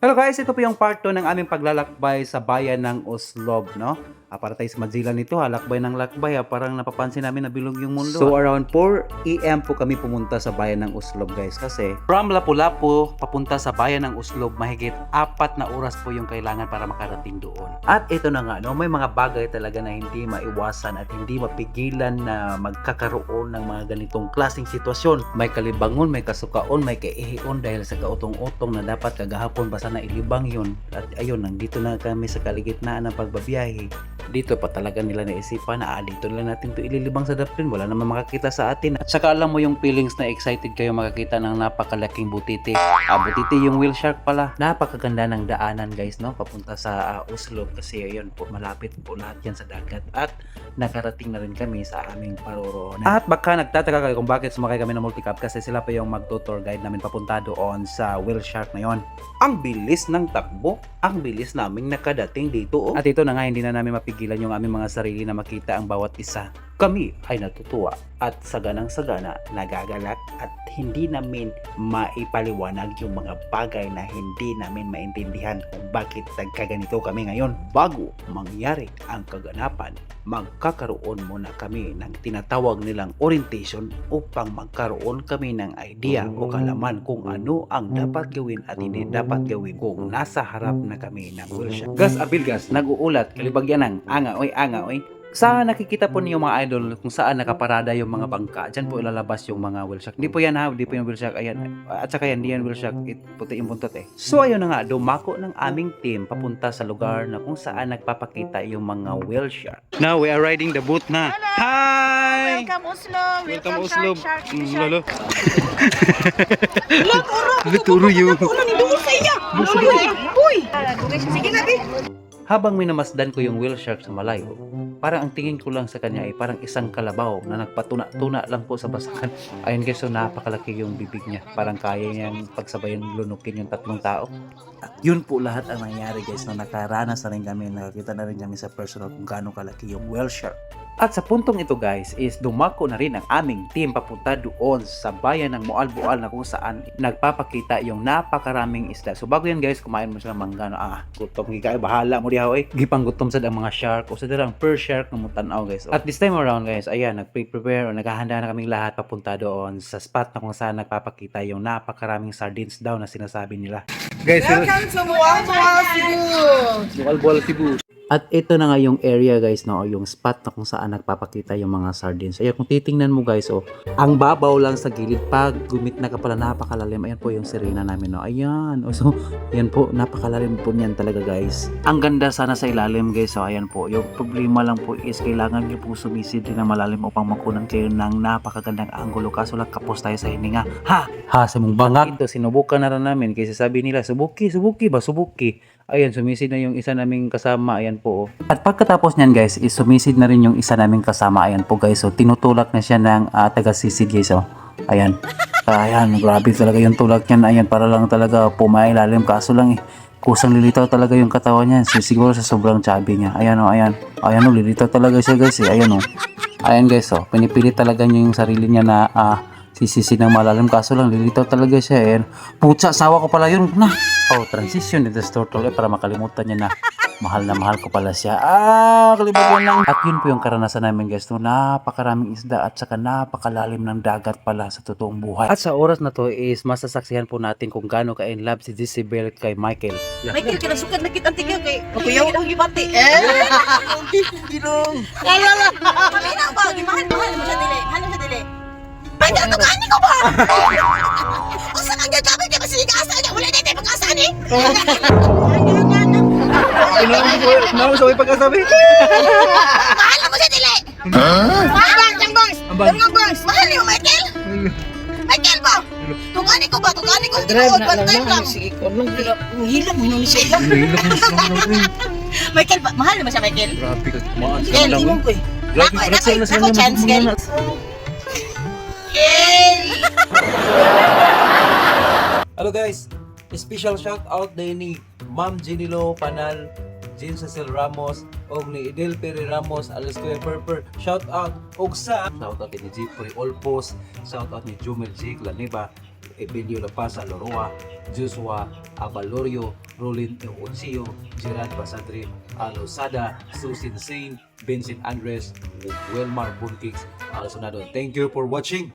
Hello guys, ito po yung part 2 ng aming paglalakbay sa bayan ng Oslob, no? Para tayo sa Madzilan nito, lakbay ng lakbay, parang napapansin namin na bilog yung mundo. So around 4 AM po kami pumunta sa bayan ng Oslob guys, kasi from Lapu-Lapu papunta sa bayan ng Oslob, mahigit 4 na oras po yung kailangan para makarating doon. At ito na nga, no, may mga bagay talaga na hindi maiwasan at hindi mapigilan na magkakaroon ng mga ganitong klaseng sitwasyon. May kalibangon, may kasukaon, may kaihion dahil sa kautong-utong na dapat kagahapon basta na ilibang yun. At ayun, nandito na kami sa kaligitnaan ng pagbabiyahe. Dito pa talaga nila naisipan na dito nila natin to ililibang sa Daplin, wala naman makakita sa atin. At saka alam mo yung feelings na excited kayo makakita ng napakalaking butiti. Butiti yung whale shark pala. Napakaganda ng daanan guys, no, papunta sa Oslob, kasi ayun po, malapit po lahat yan sa dagat. At nakarating na rin kami sa aming paroroonan. At baka nagtataka kayo kung bakit sumakay kami ng multicab, kasi sila pa yung mag-tour guide namin papunta doon sa whale shark na yon. Ang bilis ng takbo, ang bilis naming nakadating dito. At ito na nga, hindi na namin mapigilan yung aming mga sarili na makita ang bawat isa. Kami ay natutuwa at saganang-sagana nagagalak at hindi namin maipaliwanag yung mga bagay na hindi namin maintindihan kung bakit nagkaganito kami ngayon. Bago mangyari ang kaganapan, magkakaroon muna kami ng tinatawag nilang orientation upang magkaroon kami ng idea o kalaman kung ano ang dapat gawin at hindi dapat gawin kung nasa harap na kami ng whale shark. Gas abilgas, nag-uulat, kalibagyan ng anga oy. Sa nakikita po niyo mga idol kung saan nakaparada yung mga bangka, dyan po ilalabas yung mga whale shark. Hindi po yan hindi po yung whale shark, ayan. At saka yan, hindi yan whale shark, puti yung buntot eh. So ayun na nga, dumako ng aming team papunta sa lugar na kung saan nagpapakita yung mga whale shark. Now we are riding the boat na. Hello! Hi! Welcome Oslob! Welcome Oslob. Lolo. Turo yun. Ano ni Dungo sa iya? Uy! Sige na, Bi. Habang minamasdan ko yung whale shark sa malayo, parang ang tingin ko lang sa kanya ay parang isang kalabaw na nagpatuna-tuna lang po sa basakan. Ayun guys, so napakalaki yung bibig niya. Parang kaya niyang pagsabayan lunukin yung 3 tao. At yun po lahat ang nangyari guys, na nakaranas na rin kami, nakakita na rin kami sa personal kung gaano kalaki yung whale shark. At sa puntong ito guys is dumako na rin ang aming team papunta doon sa bayan ng Moalboal na kung saan nagpapakita yung napakaraming isda. So bago yan guys, kumain mo sila manggano. Gutom gikay, bahala mo diha oy. Gipang gutom sad ang mga shark o sa dirang per shark na mutanaw guys. At this time around guys, ayan, nagpe-prepare o naghahanda na kaming lahat papunta doon sa spot na kung saan nagpapakita yung napakaraming sardines daw na sinasabi nila. Guys, Welcome to Moalboal, Cebu! Moalboal, Cebu. At ito na nga yung area guys, no, yung spot na kung saan nagpapakita yung mga sardines. Ayan, kung titingnan mo guys, ang babaw lang sa gilid, pag gumit na ka pala, napakalalim. Ayan po yung sirena namin, no. Ayan, so ayan po, napakalalim po niyan talaga guys. Ang ganda sana sa ilalim guys, so ayan po. Yung problema lang po is kailangan nyo po sumisid din na malalim upang makunan kayo ng napakagandang angulo. Kaso lang kapos tayo sa hininga. Ha sa mong bangag. Ito, sinubukan na rin namin kasi sabi nila, subuki ba? Subuki. Ayan, sumisid na yung isa naming kasama. Ayan po. At pagkatapos niyan guys, is sumisid na rin yung isa naming kasama. Ayan po guys. So tinutulak na siya ng taga-sisid guys. So ayan. Ayan, grabe talaga yung tulak niyan. Ayan, para lang talaga pumailalim. Kaso lang kusang lilitaw talaga yung katawan niya. So, siguro sa sobrang chubby niya. Ayan ayan. Ayan lilitaw talaga siya guys. Ayan Ayan guys, pinipilit talaga niya yung sarili niya na sisisi ng malalim, kaso lang lilitaw talaga siya. Ayan. Putsa, sawa ko pala yun na. Transition in the turtle para makalimutan niya na mahal ko pala siya. Kalimutan lang. At yun po yung karanasan namin guys, no, napakaraming isda at saka napakalalim ng dagat pala sa totoong buhay. At sa oras na to is masasaksihan po natin kung gaano ka-in love si Jezebel kay Michael. Michael, kinasukat na kitang tigil kay Kuyaw ang gibati. Ginong. Lala! Paminaw ba? Mahal mo siya dili. Mahal mo siya dili. Ay, natugani ko ba? Usa kang gagawin kay masig asa niya. Wala na tayo pag-asa ni. Ano sa pagkasabi? Mahal mo siya dili. Mahal ang boys. Ang boys. Mahal mo Michael. Michael ba? Tugani ko ba? Tugani ko. Drive na Bantay lang. lang. Sige ko nung Hilom mo ni siya. Michael ba? Mahal mo siya Michael. grabe ka. Maan Michael, lang. imong ko eh. Grabe, Ako chance, girl. Hello guys, special shout out din ni Ma'am Ginilo Panal, Jin Cecil Ramos, og ni Idel Peri Ramos, alas ko Purper. Shout out og sa shout out ni Jeffrey Olpos, shout out ni Jumel J. Laniba, Emilio La Paz Aloroa, Joshua Abalorio, Rolin Eoncillo, Gerard Basadre, Alosada, Susan Sain, Vincent Andres, Wilmar Bunkix, Alsonado. Thank you for watching.